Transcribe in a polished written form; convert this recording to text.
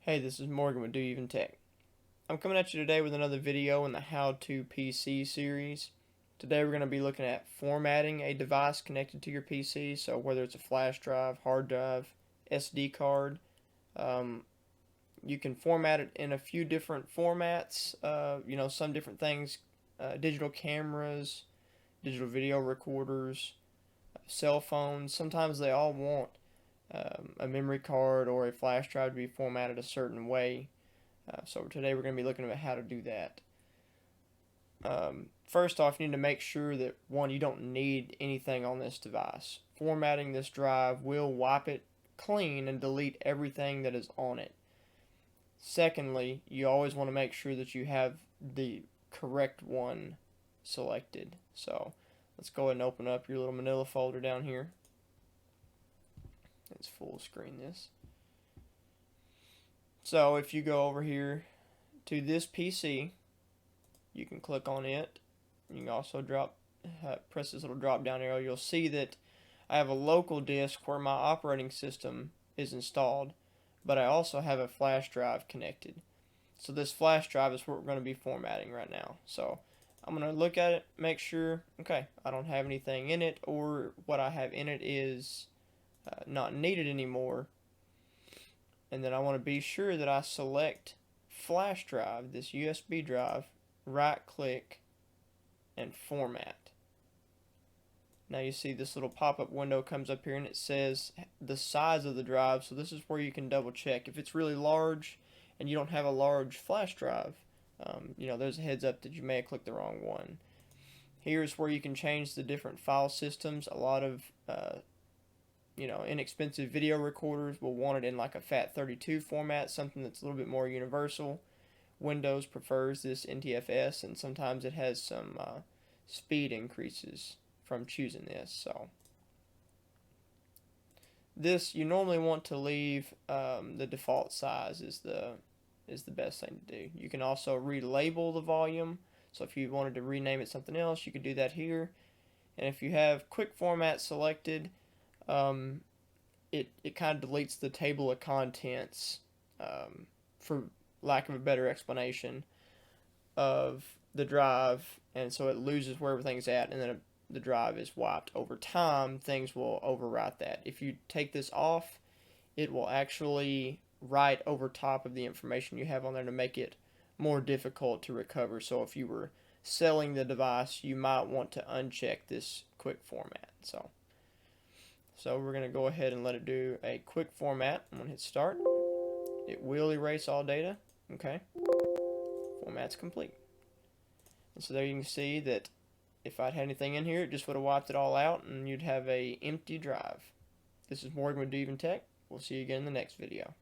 Hey, this is Morgan with DoYouEvenTech. I'm coming at you today with another video in the How to PC series. Today we're going to be looking at formatting a device connected to your PC. So whether it's a flash drive, hard drive, SD card, um, you can format it in a few different formats. Some different things, digital cameras, digital video recorders, cell phones. Sometimes they all want a memory card or a flash drive to be formatted a certain way. So today we're going to be looking at how to do that. First off, you need to make sure that, one, you don't need anything on this device. Formatting this drive will wipe it clean and delete everything that is on it. Secondly, you always want to make sure that you have the correct one selected. So let's go ahead and open up your little manila folder down here. Let's full screen this. So if you go over here to this PC, you can click on it. You can also press this little drop down arrow. You'll see that I have a local disk where my operating system is installed, but I also have a flash drive connected. So this flash drive is what we're going to be formatting right now. So I'm going to look at it, make sure, okay, I don't have anything in it, or what I have in it is not needed anymore. And then I want to be sure that I select flash drive, this USB drive, right click and format. Now you see this little pop-up window comes up here and it says the size of the drive, so this is where you can double check. If it's really large and you don't have a large flash drive, there's a heads up that you may have clicked the wrong one. Here's where you can change the different file systems. A lot of inexpensive video recorders will want it in like a FAT32 format, something that's a little bit more universal. Windows prefers this NTFS, and sometimes it has some speed increases from choosing this. So this, you normally want to leave the default size is the best thing to do. You can also relabel the volume. So if you wanted to rename it something else, you could do that here. And if you have quick format selected, it kind of deletes the table of contents, for lack of a better explanation, of the drive, and so it loses where everything's at, and then the drive is wiped. Over time, things will overwrite that. If you take this off, it will actually write over top of the information you have on there to make it more difficult to recover. So if you were selling the device, you might want to uncheck this quick format. So we're going to go ahead and let it do a quick format. I'm going to hit start. It will erase all data. Okay. Format's complete. And so there you can see that if I'd had anything in here, it just would have wiped it all out and you'd have a empty drive. This is Morgan with DoYouEvenTech. We'll see you again in the next video.